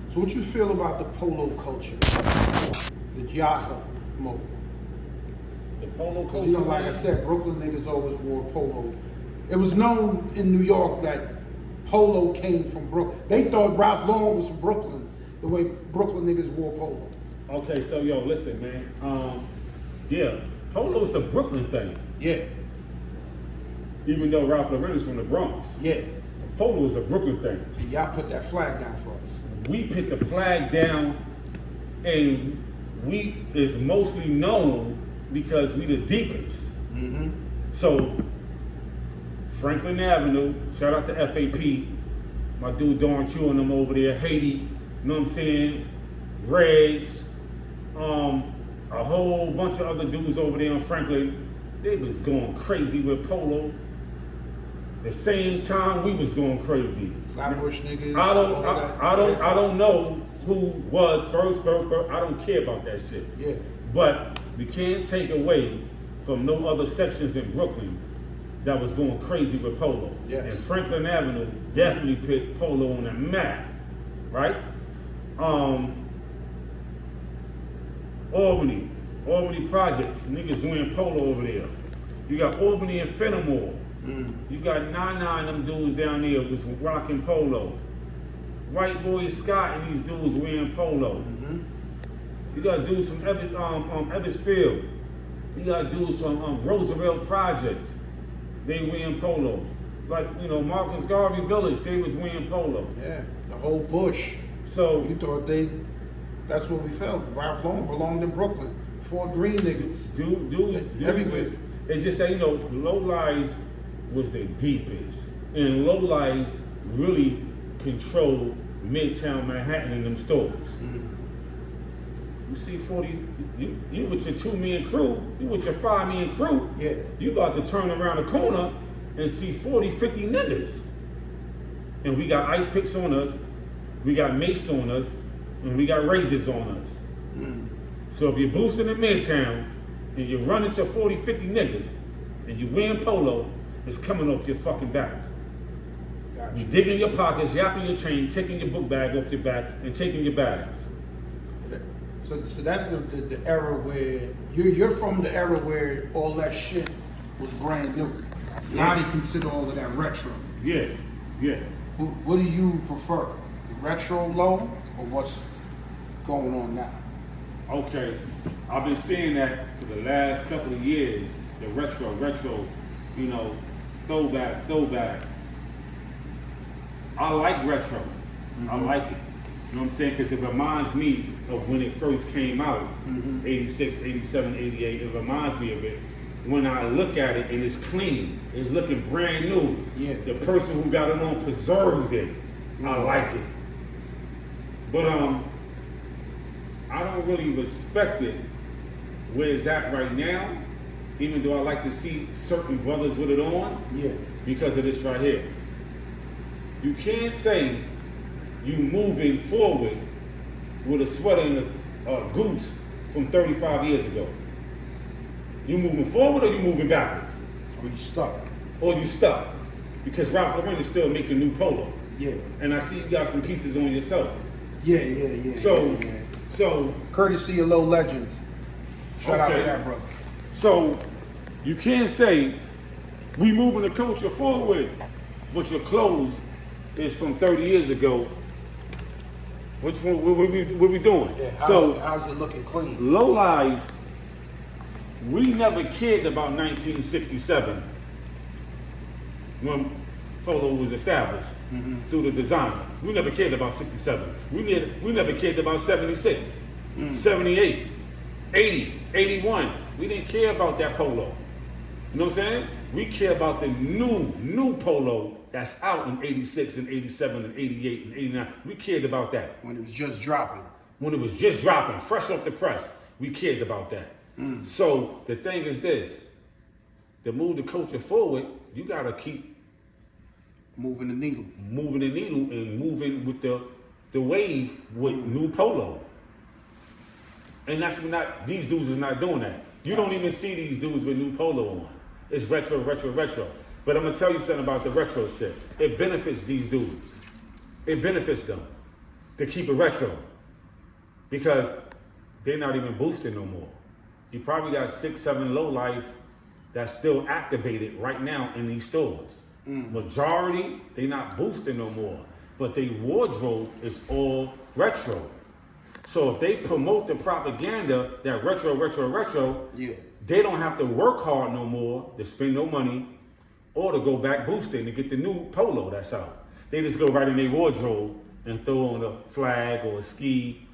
So what you feel about the polo culture? The Yahoo mode? The polo culture. You know, like I said, Brooklyn niggas always wore polo. It was known in New York that polo came from Brooklyn. They thought Ralph Lauren was from Brooklyn, the way Brooklyn niggas wore polo. Okay, so yo, listen, man. Yeah, polo is a Brooklyn thing. Yeah. Even though Ralph Lauren is from the Bronx. Yeah. Polo is a Brooklyn thing. So y'all put that flag down for us. We put the flag down, and we is mostly known because we the deepest. Mm-hmm. So Franklin Avenue, shout out to FAP, my dude Don Q and them over there, Haiti, you know what I'm saying? Reds, a whole bunch of other dudes over there on Franklin. They was going crazy with polo. The same time we was going crazy. Flatbush niggas. I don't know who was first. I don't care about that shit. Yeah. But we can't take away from no other sections in Brooklyn that was going crazy with polo. Yes. And Franklin Avenue definitely put polo on the map, right? Albany projects, niggas doing polo over there. You got Albany and Fenimore. You got Nana and them dudes down there was rocking polo. White Boy Scott and these dudes wearing polo. Mm-hmm. You got dudes from Ebbsfield. You got dudes from Roosevelt Projects. They wearing polo. Like, you know, Marcus Garvey Village, they was wearing polo. Yeah, the whole bush. So you thought that's what we felt. Ralph Lauren belonged in Brooklyn. Fort Greene niggas. Dude, everywhere. It's just that, you know, Low Lies was the deepest. And Low Lies really controlled Midtown Manhattan in them stores. Mm-hmm. You see 40, you with your 2-man crew, you with your 5-man crew, yeah. You about to turn around the corner and see 40, 50 niggas. And we got ice picks on us, we got mace on us, and we got razors on us. So if you're boosting in Midtown and you're running to 40, 50 niggas and you're wearing polo, it's coming off your fucking back. Gotcha. You digging your pockets, yapping your chain, taking your book bag off your back, and taking your bags. So that's the era where you're from the era where all that shit was brand new. Now they consider all of that retro. Yeah. What do you prefer? The retro low or what's going on now? Okay, I've been saying that for the last couple of years, the retro, you know, throwback. I like retro. I like it. You know what I'm saying? Because it reminds me of when it first came out, 86, 87, 88. It reminds me of it. When I look at it and it's clean, it's looking brand new. Yeah. The person who got it on preserved it. I like it. But I don't really respect it where it's at right now, even though I like to see certain brothers with it on. Yeah. Because of this right here. You can't say you moving forward with a sweater and a goose from 35 years ago. You moving forward or you moving backwards? Or you stuck. Or you stuck. Because Ralph Lauren is still making new polo. Yeah. And I see you got some pieces on yourself. Yeah. So courtesy of Low Legends. Shout out to Okay. that brother. So you can't say we moving the culture forward, but your clothes is from 30 years ago. Which one? What we doing? Yeah, how's it looking clean? Low Lives, we never cared about 1967 when polo was established through the designer. We never cared about 67. We never cared about 76, 78, 80, 81. We didn't care about that polo. You know what I'm saying? We care about the new polo that's out in 86 and 87 and 88 and 89. We cared about that. When it was just dropping. When it was just dropping, fresh off the press, we cared about that. So the thing is this, to move the culture forward, you gotta keep moving the needle. Moving the needle and moving with the wave with new polo. And that's not, these dudes is not doing that. You don't even see these dudes with new polo on. It's retro. But I'm gonna tell you something about the retro shit. It benefits these dudes. It benefits them. to keep it retro. Because they're not even boosting no more. You probably got 6, 7 lowlights that's still activated right now in these stores. Majority, they not boosting no more. But their wardrobe is all retro. So if they promote the propaganda that retro, Yeah. they don't have to work hard no more to spend no money or to go back boosting to get the new Polo that's out. They just go right in their wardrobe and throw on a flag or a ski,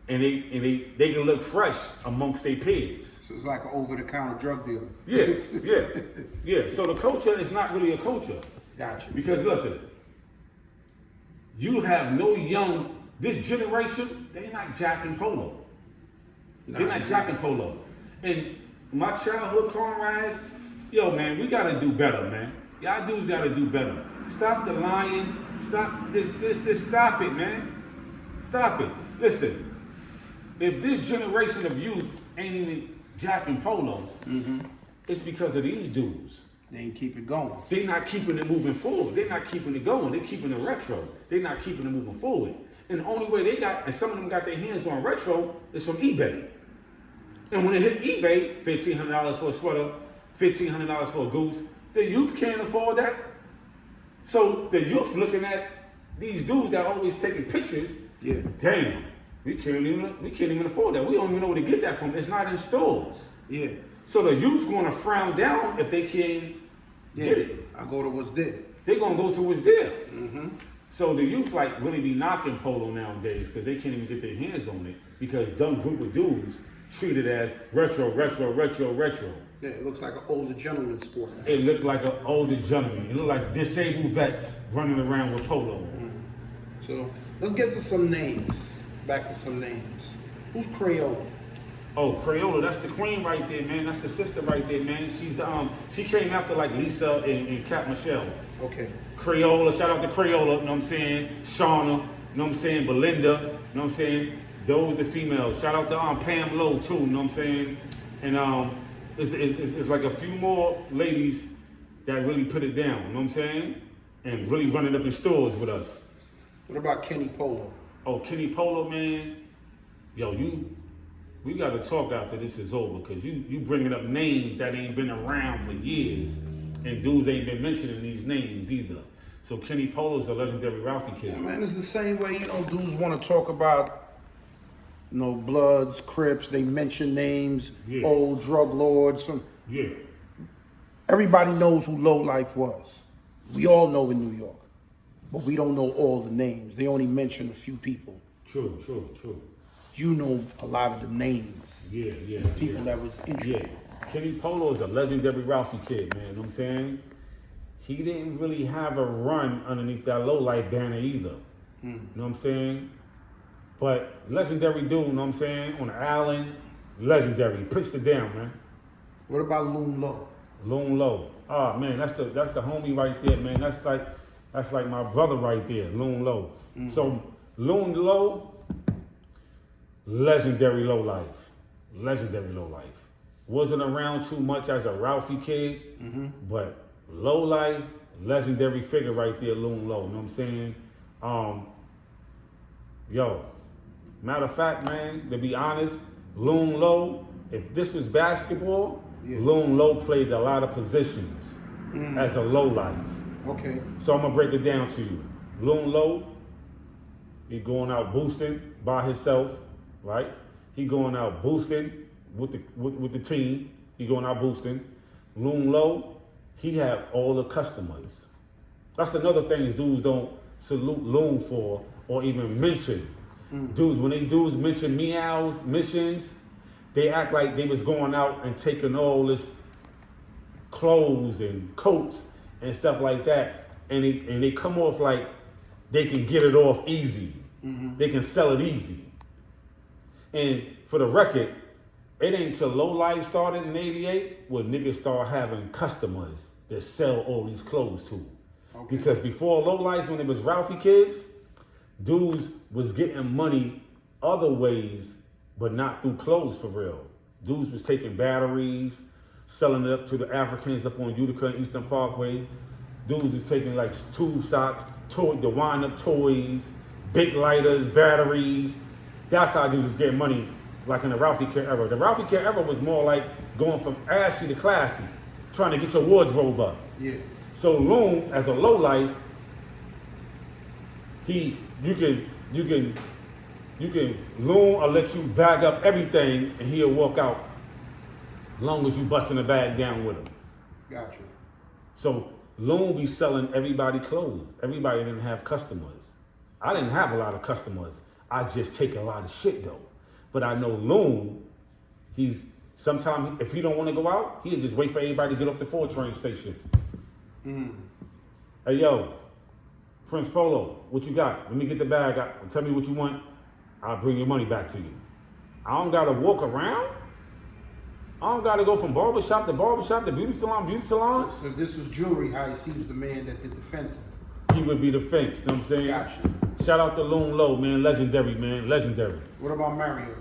and they can look fresh amongst their peers. So it's like an over-the-counter drug dealer. Yeah. So the culture is not really a culture. Gotcha. Because listen, you have no young, this generation, they're not jacking Polo. They're not jacking Polo. And my childhood comrades, yo man, we gotta do better, man. Y'all dudes gotta do better. Stop the lying. Stop this. Stop it, man. Stop it. Listen, if this generation of youth ain't even jacking Polo, it's because of these dudes. They ain't keep it going. They're not keeping it moving forward. They're not keeping it going. They're keeping it retro. They're not keeping it moving forward. And the only way they got, and some of them got their hands on retro, is from eBay. And when it hit eBay, $1,500 for a sweater, $1,500 for a goose, the youth can't afford that. So the youth looking at these dudes that always taking pictures, damn, we can't even afford that. We don't even know where to get that from. It's not in stores. Yeah. So the youth gonna frown down if they can't get it. I go to what's there. They gonna go to what's there. So the youth like really be knocking Polo nowadays because they can't even get their hands on it because dumb group of dudes treat it as retro. Yeah, it looks like an older gentleman sport. It looked like an older gentleman. It looked like disabled vets running around with Polo. So let's get to some names. Back to some names. Who's Crayola? Oh, Crayola, that's the queen right there, man. That's the sister right there, man. She's she came after like Lisa and Cat Michelle. Okay. Crayola, shout out to Crayola, you know what I'm saying? Shauna, you know what I'm saying? Belinda, you know what I'm saying? Those the females. Shout out to Pam Lowe too, you know what I'm saying? And it's like a few more ladies that really put it down, you know what I'm saying? And really running up in stores with us. What about Kenny Polo? Oh, Kenny Polo, man. Yo, we gotta talk after this is over, cause you bringing up names that ain't been around for years, and dudes ain't been mentioning these names either. So Kenny Polo's a legendary Ralphie kid. Yeah, man, it's the same way, dudes want to talk about, Bloods, Crips, they mention names, old drug lords. Everybody knows who Low Life was. We all know in New York, but we don't know all the names. They only mention a few people. True. You know a lot of the names. The people that was interested. Kenny Polo is a legendary Ralphie kid, man. You know what I'm saying? He didn't really have a run underneath that Low Life banner either. You know what I'm saying? But legendary dude, you know what I'm saying? On the island, legendary. Puts it down, man. What about Loon Low? Loon Low. Oh man, that's the homie right there, man. That's like my brother right there, Loon Low. So Loon Low, legendary low life. Wasn't around too much as a Ralphie kid, but low life, legendary figure right there, Loon Low. You know what I'm saying? Matter of fact, man, to be honest, Loon Low, if this was basketball, Loon Low played a lot of positions as a low life. Okay. So I'm gonna break it down to you. Loon Low, he going out boosting by himself, right? He going out boosting with the team. He going out boosting. Loon Low, he had all the customers. That's another thing is dudes don't salute Loon for or even mention. Dudes, when they dudes mention meows, missions, they act like they was going out and taking all this clothes and coats and stuff like that, and they come off like they can get it off easy. They can sell it easy. And for the record, it ain't till Low Life started in '88 where niggas start having customers that sell all these clothes to. Okay. Because before Low Life, when it was Ralphie kids, dudes was getting money other ways, but not through clothes for real. Dudes was taking batteries, selling it up to the Africans up on Utica and Eastern Parkway. Dudes was taking like tube socks, the wind-up toys, big lighters, batteries. That's how dudes was getting money, like in the Ralphie Care era. The Ralphie Care era was more like going from ashy to classy, trying to get your wardrobe up. Yeah. So Loon, as a lowlife, you can Loon will let you bag up everything and he'll walk out as long as you busting the bag down with him. Gotcha. So Loon be selling everybody clothes. Everybody didn't have customers. I didn't have a lot of customers. I just take a lot of shit though. But I know Loon, sometimes if he don't want to go out, he'll just wait for everybody to get off the 4 train station. Hey yo, Prince Polo, what you got? Let me get the bag out. Tell me what you want. I'll bring your money back to you. I don't gotta walk around. I don't gotta go from barbershop to barbershop to beauty salon, beauty salon. So this was jewelry heist. He was the man that did the fencing. He would be the fence, you know what I'm saying? Gotcha. Shout out to Loon Low, man. Legendary, man. Legendary. What about Mario?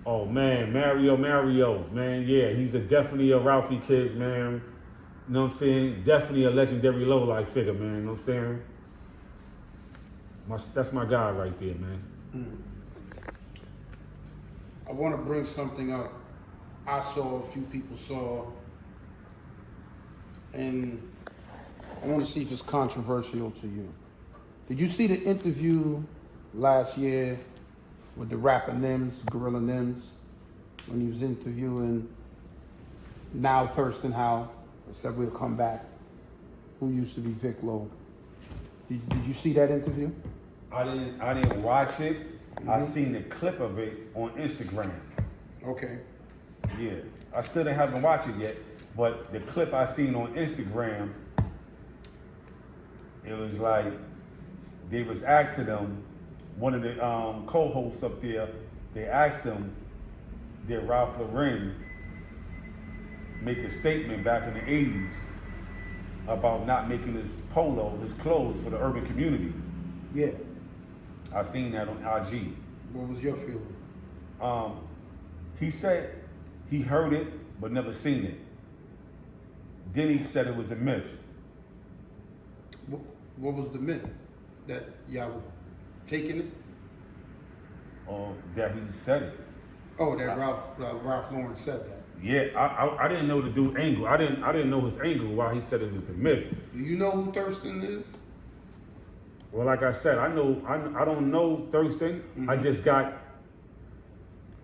Oh man, Mario, man. Yeah, he's definitely a Ralphie Kids, man. You know what I'm saying? Definitely a legendary low life figure, man. You know what I'm saying? That's my guy right there, man. I want to bring something up. I saw, a few people saw, and I want to see if it's controversial to you. Did you see the interview last year with the rapper Nims, Gorilla Nims, when he was interviewing now Thurston Howell? I said we'll come back. Who used to be Vic Lowe? Did you see that interview? I didn't watch it. I seen a clip of it on Instagram. Okay. Yeah, I still haven't watched it yet, but the clip I seen on Instagram, it was like they was asking them, one of the co-hosts up there, they asked him, did Ralph Lauren make a statement back in the 80s about not making his polo, his clothes for the urban community? Yeah. I seen that on IG. What was your feeling? He said he heard it but never seen it. Then he said it was a myth. What was the myth? That y'all were taking it? Or that he said it. Oh, that Ralph Lauren said that. Yeah, I didn't know the dude angle. I didn't know his angle why he said it was a myth. Do you know who Thurston is? Well, like I said, I don't know Thurston.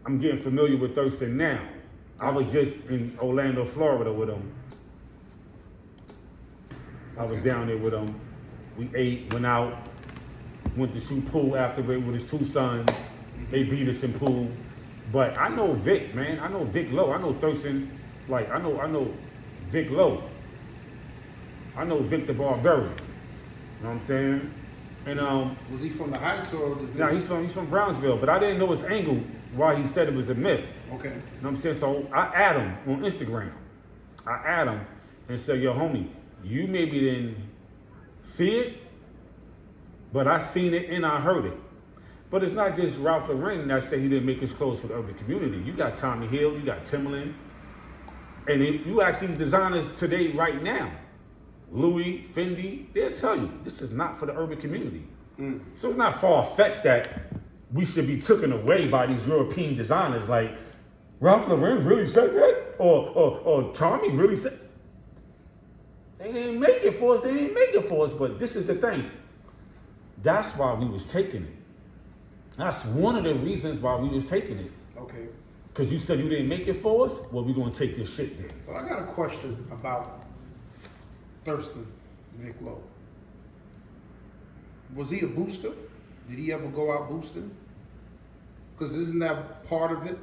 I'm getting familiar with Thurston now. I was just in Orlando, Florida with him. I was down there with him. We ate, went out, went to shoot pool after it with his 2 sons. They beat us in pool. But I know Vic, man. I know Vic Lowe. I know Thurston. Like, I know Vic Lowe. I know Vic the Barbarian. You know what I'm saying? And was he from the Heights or the? Nah, he's from Brownsville, but I didn't know his angle why he said it was a myth. Okay. You know what I'm saying? So I add him on Instagram. I add him and say, yo, homie, you maybe didn't see it, but I seen it and I heard it. But it's not just Ralph Lauren that said he didn't make his clothes for the urban community. You got Tommy Hill, you got Timberland, and you ask these designers today, right now, Louis, Fendi, they'll tell you this is not for the urban community. So it's not far-fetched that we should be taken away by these European designers like Ralph Lauren really said that? Or Tommy really said. They didn't make it for us, but this is the thing. That's why we was taking it. That's one of the reasons why we was taking it. Okay. Because you said you didn't make it for us, well, we're going to take your shit then. Well, I got a question about Thurston Vic Lowe. Was he a booster? Did he ever go out boosting? Because isn't that part of it,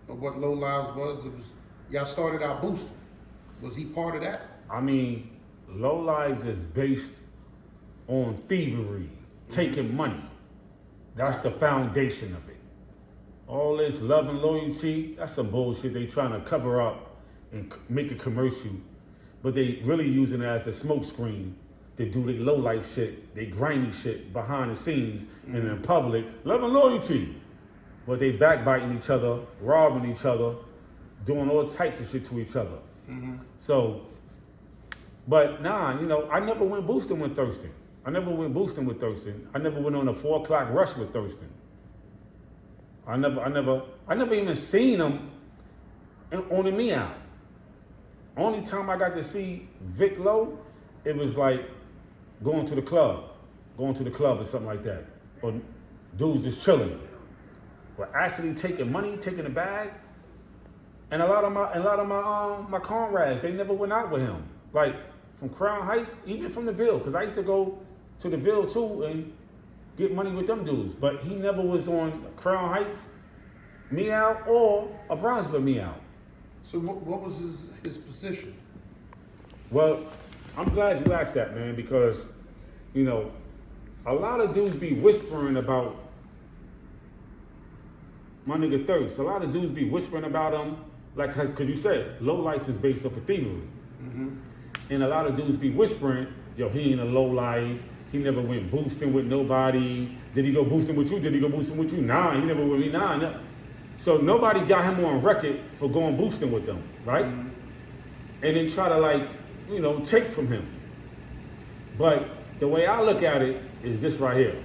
of what Low Lives was? It was y'all started out boosting. Was he part of that? I mean, Low Lives is based on thievery, taking money. That's the foundation of it. All this love and loyalty, that's some bullshit they trying to cover up and make a commercial. But they really using it as a smoke screen to do their low life shit, they grimy shit behind the scenes and in public. Love and loyalty. But they backbiting each other, robbing each other, doing all types of shit to each other. So, but nah, I never went boosting with Thurston. I never went boosting with Thurston. I never went on a 4 o'clock rush with Thurston. I never even seen him on the Me Out. Only time I got to see Vic Lowe, it was like going to the club or something like that. Or dudes just chilling. But actually taking money, taking a bag, and a lot of my comrades, they never went out with him. Like from Crown Heights, even from the Ville, because I used to go to the Ville too and get money with them dudes. But he never was on Crown Heights Me Out or a Brownsville Me Out. So what was his position? Well, I'm glad you asked that, man, because, you know, a lot of dudes be whispering about my nigga Thirst. A lot of dudes be whispering about him, like, because you said, low life is based off of thievery. Mm-hmm. And a lot of dudes be whispering, yo, he ain't a low life. He never went boosting with nobody. Did he go boosting with you? Did he go boosting with you? Nah, he never with me. Nah, no. So nobody got him on record for going boosting with them, right? Mm-hmm. And they try to, like, you know, take from him. But the way I look at it is this right here.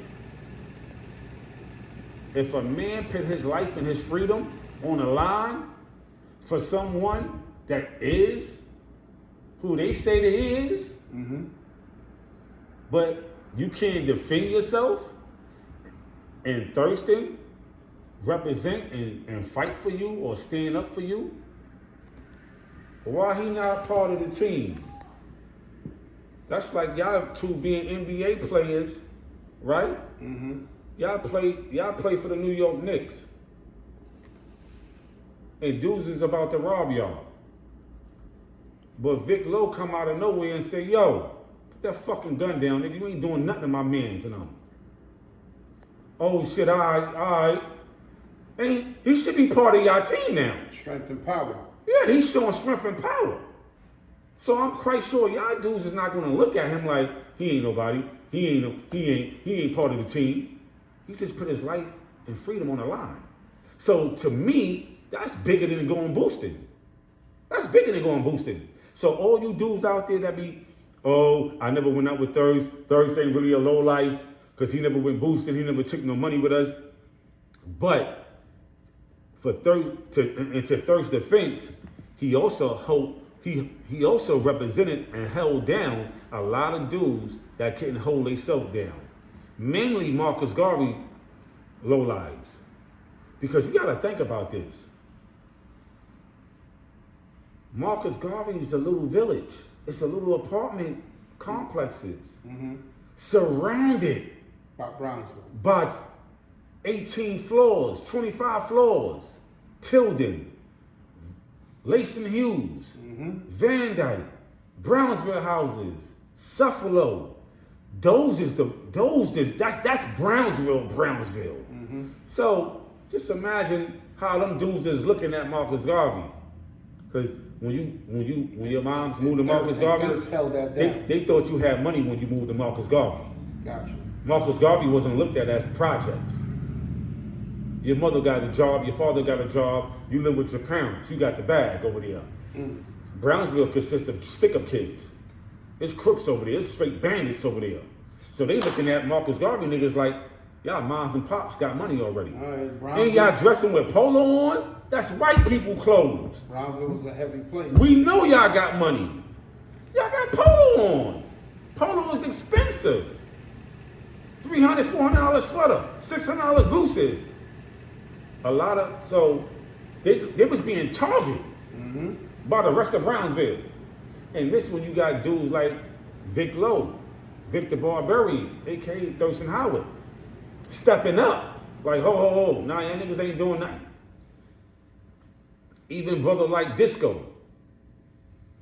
If a man put his life and his freedom on the line for someone that is who they say they is, mm-hmm. but you can't defend yourself, and Thurston represent and fight for you or stand up for you, why he not part of the team? That's like y'all two being NBA players, right? Mm-hmm. Y'all play for the New York Knicks. And dudes is about to rob y'all. But Vic Lowe come out of nowhere and say, yo, put that fucking gun down, nigga. You ain't doing nothing to my mans and them. Oh shit, all right. And he should be part of y'all team now. Strength and power. Yeah, he's showing strength and power. So I'm quite sure y'all dudes is not gonna look at him like he ain't nobody. He ain't part of the team. He just put his life and freedom on the line. So to me, that's bigger than going boosting. That's bigger than going boosting. So all you dudes out there that be, oh, I never went out with Thurs. Thurs ain't really a low life because he never went boosting. He never took no money with us. But for to Thurs' defense, he also represented and held down a lot of dudes that couldn't hold themselves down. Mainly Marcus Garvey lowlives. Because you gotta think about this. Marcus Garvey is a little village. It's a little apartment complexes. Mm-hmm. Surrounded by Brownsville. By 18 floors, 25 floors. Tilden, Lason Hughes, mm-hmm. Van Dyke, Brownsville houses, Suffalo. That's Brownsville. Mm-hmm. So just imagine how them dudes is looking at Marcus Garvey. Because when your moms moved to Marcus Garvey, they thought you had money when you moved to Marcus Garvey. Gotcha. Marcus Garvey wasn't looked at as projects. Your mother got a job, your father got a job, you live with your parents, you got the bag over there. Mm. Brownsville consists of stick-up kids. It's crooks over there, it's straight bandits over there. So they looking at Marcus Garvey niggas like, y'all moms and pops got money already. And y'all dressing with polo on? That's white people clothes. Brownsville's a heavy place. We know y'all got money. Y'all got polo on. Polo is expensive. $300, $400 sweater, $600 gooses. So they was being targeted mm-hmm. by the rest of Brownsville. And this when you got dudes like Vic Lowe, Vic the Barbarian, aka Thurston Howard, stepping up. Like, ho, nah, y'all niggas ain't doing nothing. Even brother like Disco,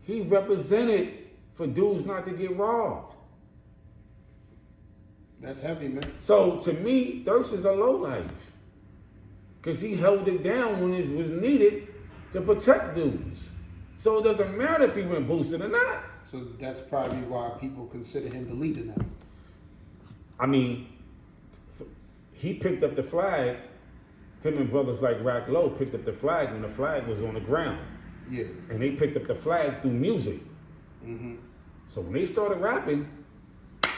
he represented for dudes not to get robbed. That's heavy, man. So to me, Thirst is a lowlife. Because he held it down when it was needed to protect dudes. So it doesn't matter if he went boosted or not. So that's probably why people consider him the leader now. I mean, he picked up the flag. Him and brothers like Rack Lowe picked up the flag when the flag was on the ground. Yeah. And they picked up the flag through music. Mm-hmm. So when they started rapping,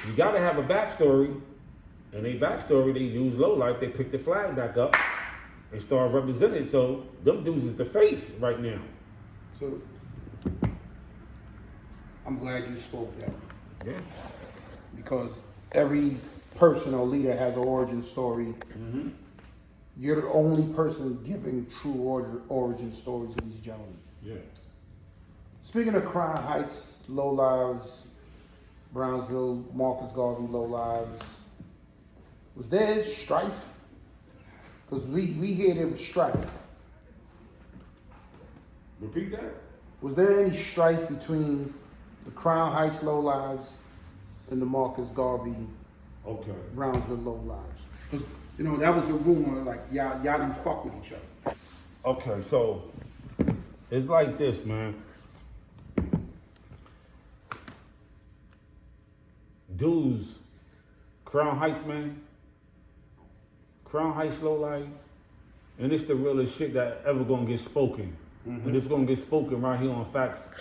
You gotta have a backstory. And they backstory, they use low life, they pick the flag back up and start representing. So them dudes is the face right now. So I'm glad you spoke that. Yeah. Because every person or leader has an origin story. Mm-hmm. You're the only person giving true origin stories to these gentlemen. Yeah. Speaking of Crown Heights, low lives, Brownsville, Marcus Garvey, low lives, was there strife? Because we hear there was strife. Repeat that? Was there any strife between the Crown Heights low lives and the Marcus Garvey, Okay. Brownsville low lives? Because, you know, that was a rumor, like, y'all didn't fuck with each other. Okay, so it's like this, man. Dudes, Crown Heights, man. Crown Heights low lives. And it's the realest shit that ever gonna get spoken. And it's gonna get spoken right here on Facts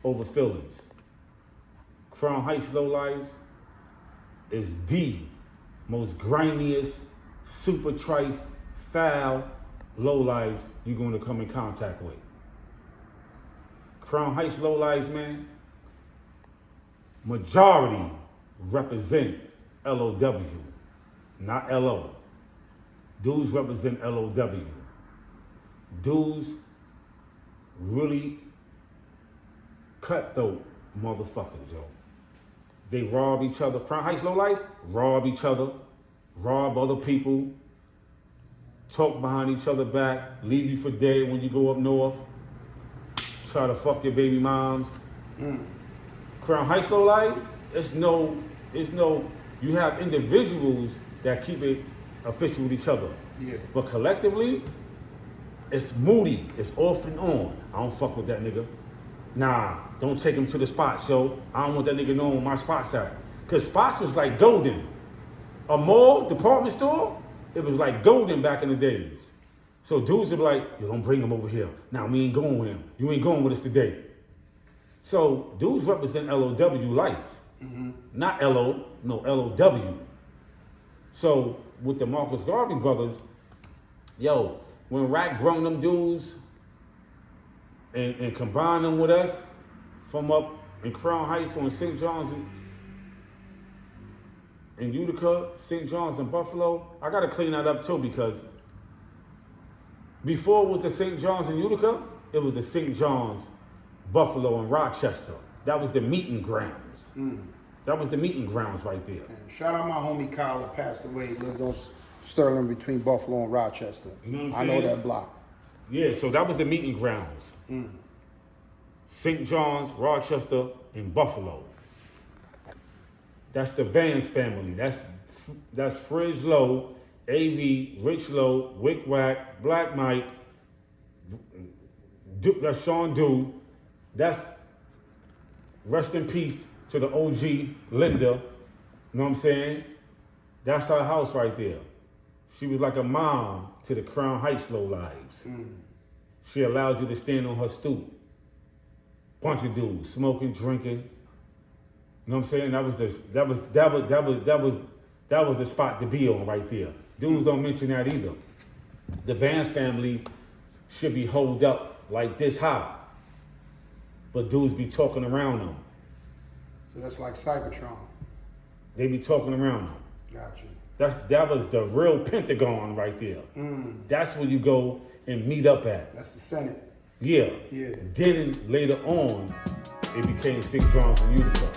Over Feelings. Crown Heights low lives is the most grimiest, super trife, foul low lives you're gonna come in contact with. Crown Heights low lives, man, majority represent LOW, not LO. Dudes represent LOW. Dudes really cutthroat motherfuckers, yo. They rob each other. Crown Heights lowlights rob each other, rob other people, talk behind each other back, leave you for dead when you go up north, try to fuck your baby moms. Crown Heights lowlights, it's no, you have individuals that keep it official with each other. Yeah. But collectively, it's moody. It's off and on. I don't fuck with that nigga. Nah, don't take him to the spots, yo. I don't want that nigga knowing where my spots at. Cause spots was like golden. A mall, department store, it was like golden back in the days. So dudes would be like, yo, don't bring him over here. Nah, we ain't going with him. You ain't going with us today. So dudes represent LOW life. Not LO, no, LOW. So with the Marcus Garvey brothers, yo, when Rack brung them dudes and combined them with us from up in Crown Heights on St. John's in Utica, St. John's and Buffalo, I gotta clean that up too, because before it was the St. John's in Utica, it was the St. John's, Buffalo, and Rochester. That was the meeting grounds. That was the meeting grounds right there. And shout out my homie Kyle that passed away. He lived on Sterling between Buffalo and Rochester. You know what I'm I know saying? that block. Yeah, so that was the meeting grounds. St. John's, Rochester, and Buffalo. That's the Vance family. That's Frizz Low, AV, Rich Low, Wick Wack, Black Mike, that's Sean Dew. That's rest in peace to the OG Linda. You know what I'm saying? That's our house right there. She was like a mom to the Crown Heights low lives. She allowed you to stand on her stoop. Bunch of dudes smoking, drinking. You know what I'm saying? That was the spot to be on right there. Dudes don't mention that either. The Vance family should be holed up like this high, but dudes be talking around them. So that's like Cybertron. They be talking around them. Gotcha. That was the real Pentagon right there. That's where you go and meet up at. That's the Senate. Yeah. Yeah. Then later on, it became St. John's and Utica.